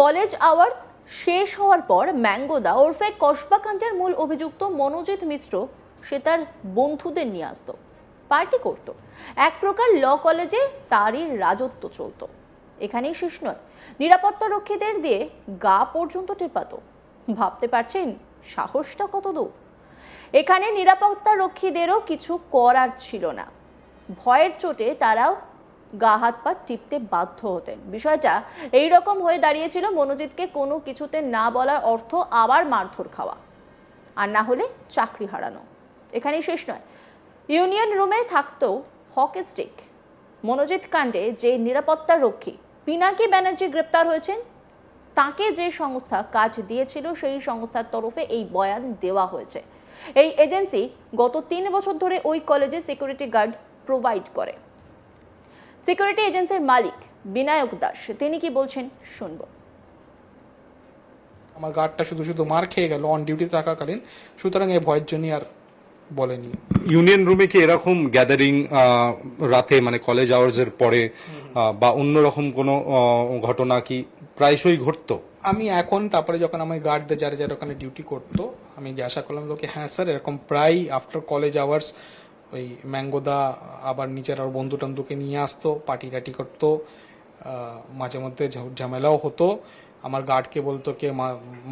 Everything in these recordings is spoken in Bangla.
কলেজ আওয়ার্স শেষ হওয়ার পর ম্যাঙ্গোদা ওরফে কসবাকাণ্ডের মূল অভিযুক্ত মনোজিৎ মিশ্র সে তার বন্ধুদের নিয়ে আসতো, পার্টি করত। এক প্রকার ল কলেজে তারই রাজত্ব চলত। এখানেই শেষ নয়, নিরাপত্তা রক্ষীদের দিয়ে গা পর্যন্ত টেপাতো। ভাবতে পারছেন সাহসটা কত দূর? এখানে নিরাপত্তা রক্ষীদেরও কিছু করার ছিল না। ভয়ের চোটে তারাও গা হাত পা টিপতে বাধ্য হতেন। বিষয়টা এইরকম হয়ে দাঁড়িয়েছিল, মনোজিৎকে কোনো কিছুতে না বলার অর্থ আবার মারধর খাওয়া, আর না হলে চাকরি হারানো। এখানেই শেষ নয়, ইউনিয়ন রুমে থাকতো হকি স্টিক। মনোজিৎ কাণ্ডে যে নিরাপত্তা রক্ষী পিনাকি ব্যানার্জি গ্রেপ্তার হয়েছেন, তাকে যে সংস্থা কাজ দিয়েছিল সেই সংস্থার তরফে এই বয়ান দেওয়া হয়েছে। এই এজেন্সি গত 3 বছর ধরে ওই কলেজে সিকিউরিটি গার্ড প্রোভাইড করে। সিকিউরিটি এজেন্সির মালিক বিনায়ক দাস, তিনি কি বলছেন শুনবো। আমার গার্ডটা শুধু শুধু মার খেয়ে গেল অন ডিউটি থাকাকালীন, সুতরাং এই ভয়ের জন্য আর বলেনি। ইউনিয়ন রুমে কি এরকম গ্যাদারিং রাতে মানে কলেজ আওয়ার্স এর পরে বা অন্যরকম কোনো ঘটনা কি প্রায়শই ঘটতো? আমি এখন তারপরে যখন আমার গার্ডদের যারা যারা ওখানে ডিউটি করতো, আমি জিজ্ঞাসা করলাম লোকে, হ্যাঁ স্যার এরকম প্রায় আফটার কলেজ আওয়ার্স ওই ম্যাঙ্গোদা আবার নিজের আর বন্ধু টন্ধুকে নিয়ে আসতো, পার্টি টাটি করতো, মাঝে মধ্যে ঝামেলাও হতো। আমার গার্ডকে বলতো কে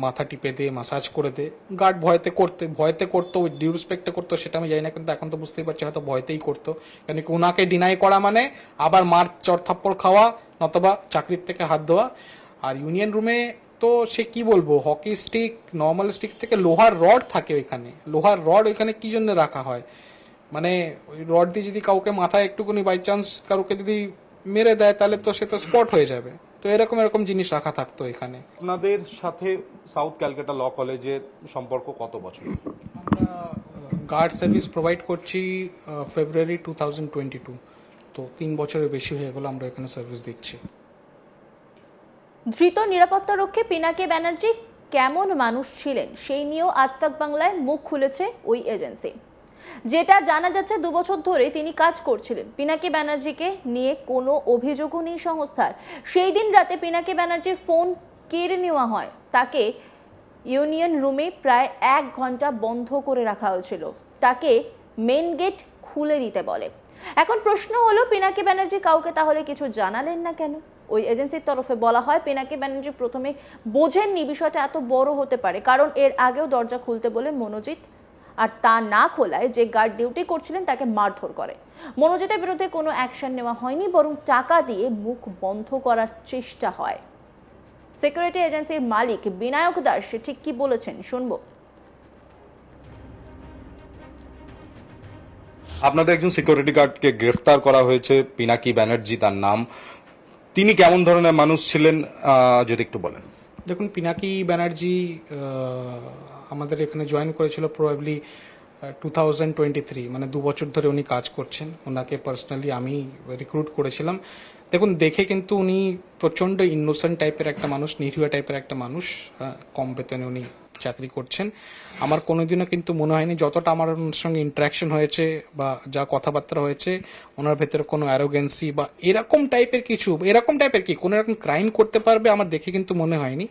মাথা টিপে দে, মাসাজ করে দে। গার্ড ভয়তে করতো, ওই ডিউ রেসপেক্টে করতো সেটা আমি জানি না, কিন্তু এখন তো বুঝতেই পারছি হয়তো ভয়তেই করতো। কেন কি ওনাকে ডিনাই করা মানে আবার মার চড় থাপ্পড় খাওয়া, নতবা চাকরির থেকে হাত দেওয়া। আর ইউনিয়ন রুমে তো সে কি বলবো, হকি স্টিক, নর্মাল স্টিক থেকে লোহার রড থাকে ওইখানে। লোহার রড ওইখানে কি জন্য রাখা হয়, মানে ওই রড দিয়ে যদি কাউকে মাথায় একটুকুনি বাই চান্স কাউকে যদি মেরে দেয় তাহলে তো সে তো স্পট হয়ে যাবে। তো এরকম জিনিস রাখা থাকতো এখানে। আপনাদের সাথে সাউথ ক্যালকাটা ল কলেজের সম্পর্ক কত বছর? আমরা গার্ড সার্ভিস প্রোভাইড করছি ফেব্রুয়ারি 2022, তো 3 বছরের বেশি হয়ে গেল আমরা এখানে সার্ভিস দিচ্ছি। ধৃত নিরাপত্তা রক্ষী পিনাকি ব্যানার্জি কেমন মানুষ ছিলেন সেই নিয়েও আজ তাক বাংলায় মুখ খুলেছে ওই এজেন্সি। যেটা জানা যাচ্ছে 2 বছর ধরে তিনি কাজ করছিলেন। পিনাকি ব্যানার্জিকে নিয়ে কোনো অভিযোগও নেই সংস্থার। সেই দিন রাতে পিনাকি ব্যানার্জির ফোন কেড়ে নেওয়া হয়। তাকে ইউনিয়ন রুমে প্রায় 1 ঘন্টা বন্ধ করে রাখা হয়েছিল। তাকে মেন গেট খুলে দিতে বলে। এখন প্রশ্ন হলো, পিনাকি ব্যানার্জি কাউকে তাহলে কিছু জানালেন না কেন? ওই এজেন্সির তরফে বলা হয় পিনাকি ব্যানার্জি প্রথমে বোঝেননি বিষয়টা এত বড় হতে পারে, কারণ এর আগেও দরজা খুলতে বলে মনোজিৎ, আর তা না খোলায় যে গার্ড ডিউটি করছিলেন তাকে মারধর করে। মনোজিতের বিরুদ্ধে কোনো অ্যাকশন নেওয়া হয়নি, বরং টাকা দিয়ে মুখ বন্ধ করার চেষ্টা হয়। সিকিউরিটি এজেন্সির মালিক বিনায়ক দাস ঠিক কি বলেছেন শুনবো। আপনাদের একজন সিকিউরিটি গার্ডকে গ্রেফতার করা হয়েছে, পিনাকি ব্যানার্জি তার নাম। তিনি কেমন ধরনের মানুষ ছিলেন যদি একটু বলেন। দেখুন, পিনাকি ব্যানার্জি আমাদের এখানে জয়েন করেছিল প্রবাবলি 2023, মানে 2 বছর ধরে উনি কাজ করছেন। ওনাকে পার্সোনালি আমি রিক্রুট করেছিলাম। দেখুন, দেখে কিন্তু উনি প্রচন্ড ইনোসেন্ট টাইপের একটা মানুষ, নিরীহ টাইপের একটা মানুষ। কম বেতনে উনি চাকরি করছেন। আমার কোনোদিনও কিন্তু মনে হয়নি, যতটা আমার ওনার সঙ্গে ইন্টারাকশন হয়েছে বা যা কথাবার্তা হয়েছে, ওনার ভেতরে কোনো অ্যারোগেন্সি বা এরকম টাইপের কি কোনো এরকম ক্রাইম করতে পারবে আমার দেখে কিন্তু মনে হয়নি।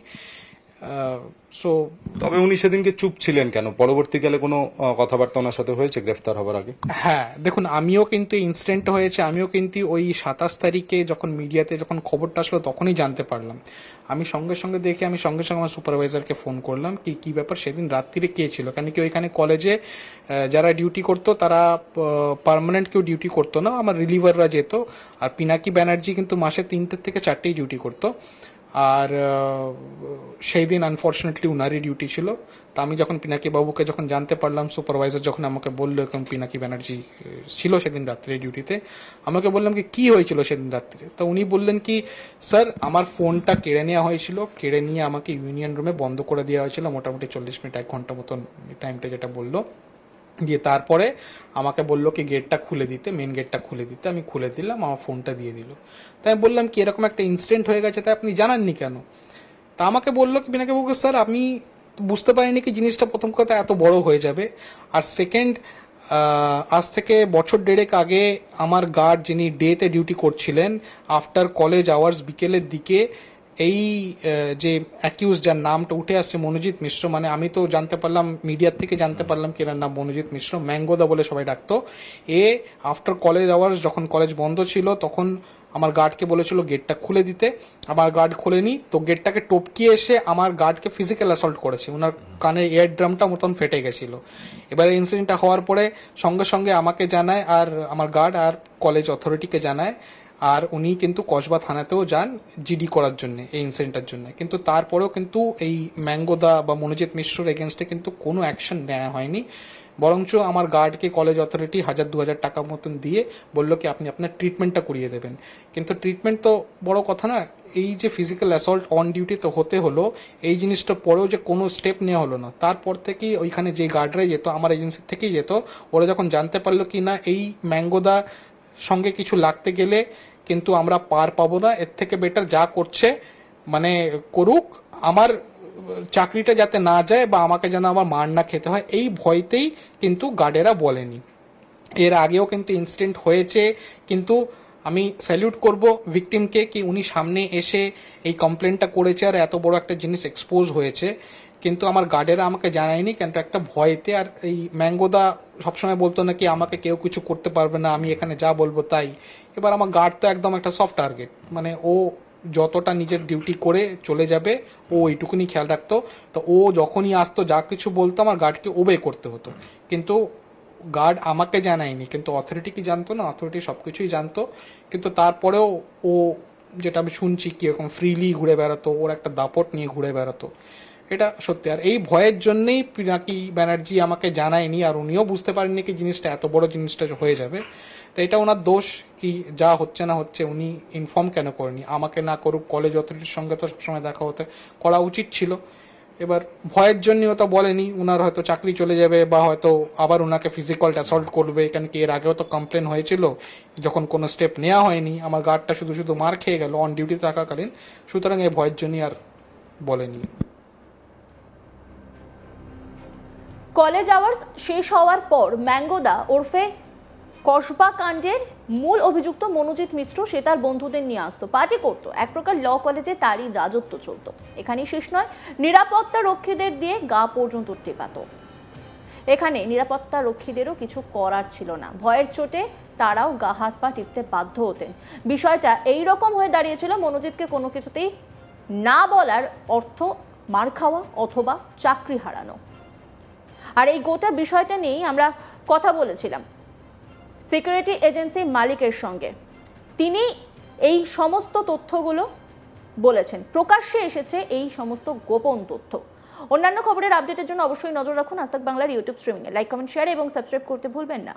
তবে উনি সেদিনকে চুপ ছিলেন কেন? পরবর্তীকালে কোনো কথাবার্তা ওনার সাথে হয়েছে গ্রেফতার হবার আগে? হ্যাঁ, দেখুন, আমিও কিন্তু ইনসিডেন্ট হয়েছে, আমিও কিন্তু ওই 27 তারিখে যখন মিডিয়াতে যখন খবরটা আসলো তখনই জানতে পারলাম। আমি সঙ্গে সঙ্গে আমার সুপারভাইজারকে ফোন করলাম কি ব্যাপার, সেদিন রাত্রিরে কে ছিল। কেন কি ওইখানে কলেজে যারা ডিউটি করতো তারা পার্মানেন্ট কেউ ডিউটি করতো না, আমার রিলিভাররা যেত। আর পিনাকি ব্যানার্জি কিন্তু মাসে 3টে থেকে 4টেই ডিউটি করতো। আর সেই দিন আনফর্চুনেটলি উনারই ডিউটি ছিল। তা আমি যখন পিনাকি বাবুকে যখন জানতে পারলাম, সুপারভাইজার যখন আমাকে বললো এখন পিনাকি ব্যানার্জি ছিল সেদিন রাত্রে ডিউটিতে, আমাকে বললাম কি হয়েছিল সেদিন রাত্রে। তো উনি বললেন কি, স্যার আমার ফোনটা কেড়ে নেওয়া হয়েছিল, কেড়ে নিয়ে আমাকে ইউনিয়ন রুমে বন্ধ করে দেওয়া হয়েছিল মোটামুটি 40 মিনিট 1 ঘন্টা মতন টাইমটা যেটা বললো। দিয়ে তারপরে আমাকে বললো কি গেটটা খুলে দিতে, মেন গেটটা খুলে দিতে। আমি খুলে দিলাম, আমার ফোনটা দিয়ে দিল। তাই আমি বললাম কি এরকম একটা ইনসিডেন্ট হয়ে গেছে, তাই আপনি জানাননি কেন? তা আমাকে বললো কি পিনাকি বাবু, স্যার আমি বুঝতে পারিনি কি জিনিসটা প্রথম কথা এত বড় হয়ে যাবে। আর সেকেন্ড, আজ থেকে 1.5 বছর আগে আমার গার্ড যিনি ডেতে ডিউটি করছিলেন, আফটার কলেজ আওয়ার্স বিকেলের দিকে এই যে অ্যাকিউজ যার নামটা উঠে আসছে মনোজিৎ মিশ্র, মানে আমি তো জানতে পারলাম মিডিয়ার থেকে জানতে পারলাম কি এর নাম মনোজিৎ মিশ্র, ম্যাঙ্গোদা বলে সবাই ডাকতো। এ আফটার কলেজ আওয়ার্স যখন কলেজ বন্ধ ছিল তখন আমার গার্ডকে বলেছিল গেটটা খুলে দিতে, আমার গার্ড খোলেনি, তো গেটটাকে টপকিয়ে এসে আমার গার্ডকে ফিজিক্যাল অ্যাসল্ট করেছে, ওনার কানের এয়ার ড্রামটা মতন ফেটে গেছিল। এবারে ইনসিডেন্টটা হওয়ার পরে সঙ্গে সঙ্গে আমাকে জানায় আর আমার গার্ড আর কলেজ অথরিটিকে জানায়, আর উনি কিন্তু কসবা থানাতেও যান জিডি করার জন্য এই ইনসিডেন্টের জন্য। কিন্তু তারপরেও কিন্তু এই ম্যাঙ্গোদা বা মনোজিৎ মিশ্রর এগেনস্টে কিন্তু কোনো অ্যাকশন নেওয়া হয়নি, বরঞ্চ আমার গার্ডকে কলেজ অথরিটি 1000-2000 টাকা মতন দিয়ে বললো কি আপনি আপনার ট্রিটমেন্টটা করিয়ে দেবেন। কিন্তু ট্রিটমেন্ট তো বড় কথা না, এই যে ফিজিক্যাল অ্যাসল্ট অন ডিউটি তো হতে হলো, এই জিনিসটা পরেও যে কোনো স্টেপ নেওয়া হলো না। তারপর থেকেই ওইখানে যে গার্ডরাই যেত আমার এজেন্সি থেকেই যেত, ওরা যখন জানতে পারলো কি না এই ম্যাঙ্গোদা সঙ্গে কিছু লাগতে গেলে কিন্তু আমরা পার পাবো না, এর থেকে বেটার যা করছে মানে করুক, আমার চাকরিটা যাতে না যায় বা আমাকে যেন আমার মার না খেতে হয়, এই ভয়তেই কিন্তু গার্ডেরা বলেনি। এর আগেও কিন্তু ইনসিডেন্ট হয়েছে, কিন্তু আমি স্যালিউট করব ভিকটিমকে কি উনি সামনে এসে এই কমপ্লেনটা করেছে আর এত বড় একটা জিনিস এক্সপোজ হয়েছে। কিন্তু আমার গার্ডেরা আমাকে জানায়নি, কিন্তু একটা ভয়তে। আর এই ম্যাঙ্গোদা সবসময় বলতো নাকি আমাকে কেউ কিছু করতে পারবে না, আমি এখানে যা বলবো তাই। এবার আমার গার্ড তো একদম একটা সফট টার্গেট, মানে ও যতটা নিজের ডিউটি করে চলে যাবে ও এইটুকুনি খেয়াল রাখতো। তো ও যখনই আসতো যা কিছু বলতো আমার গার্ডকে ওবে করতে হতো, কিন্তু গার্ড আমাকে জানায়নি। কিন্তু অথরিটি কি জানতো না, অথরিটি সবকিছুই জানতো। কিন্তু তারপরেও ও, যেটা আমি শুনছি কি এরকম ফ্রিলি ঘুরে বেড়াতো, ওর একটা দাপট নিয়ে ঘুরে বেড়াতো, এটা সত্যি। আর এই ভয়ের জন্যই পিনাকি ব্যানার্জি আমাকে জানায়নি, আর উনিও বুঝতে পারেননি কি জিনিসটা এত বড় জিনিসটা হয়ে যাবে। তো এটা ওনার দোষ কি যা হচ্ছে না হচ্ছে উনি ইনফর্ম কেন করেনি, আমাকে না করুক কলেজ অথরিটির সঙ্গে তো সবসময় দেখা হতে করা উচিত ছিল। এবার ভয়ের জন্য তো বলেনি, ওনার হয়তো চাকরি চলে যাবে বা হয়তো আবার ওনাকে ফিজিক্যাল অ্যাসল্ট করবে, কেন কি এর আগেও তো কমপ্লেন হয়েছিল যখন কোনো স্টেপ নেওয়া হয়নি, আমার গার্ডটা শুধু শুধু মার খেয়ে গেল অন ডিউটি থাকাকালীন। সুতরাং এই ভয়ের জন্যই আর বলেনি। কলেজ আওয়ার্স শেষ হওয়ার পর ম্যাঙ্গোদা ওরফে কসবা কাণ্ডের মূল অভিযুক্ত মনোজিৎ মিশ্র সে তার বন্ধুদের নিয়ে আসতো, পার্টি করতো, এক প্রকার ল কলেজে তারই রাজত্ব চলতো। এখানেই শেষ নয়, নিরাপত্তা রক্ষীদের দিয়ে গা পর্যন্ত টেপাতো। এখানে নিরাপত্তা রক্ষীদেরও কিছু করার ছিল না, ভয়ের চোটে তারাও গা হাত পা টিপতে বাধ্য হতেন। বিষয়টা এই রকম হয়ে দাঁড়িয়েছিল, মনোজিৎকে কোনো কিছুতেই না বলার অর্থ মার খাওয়া অথবা চাকরি হারানো। আর এই গোটা বিষয়টা নিয়েই আমরা কথা বলেছিলাম সিকিউরিটি এজেন্সির মালিকের সঙ্গে। তিনি এই সমস্ত তথ্যগুলো বলেছেন, প্রকাশ্যে এসেছে এই সমস্ত গোপন তথ্য। অন্যান্য খবরের আপডেটের জন্য অবশ্যই নজর রাখুন আজ তাক বাংলার ইউটিউব স্ট্রিমিংয়ে। লাইক, কমেন্ট, শেয়ার এবং সাবস্ক্রাইব করতে ভুলবেন না।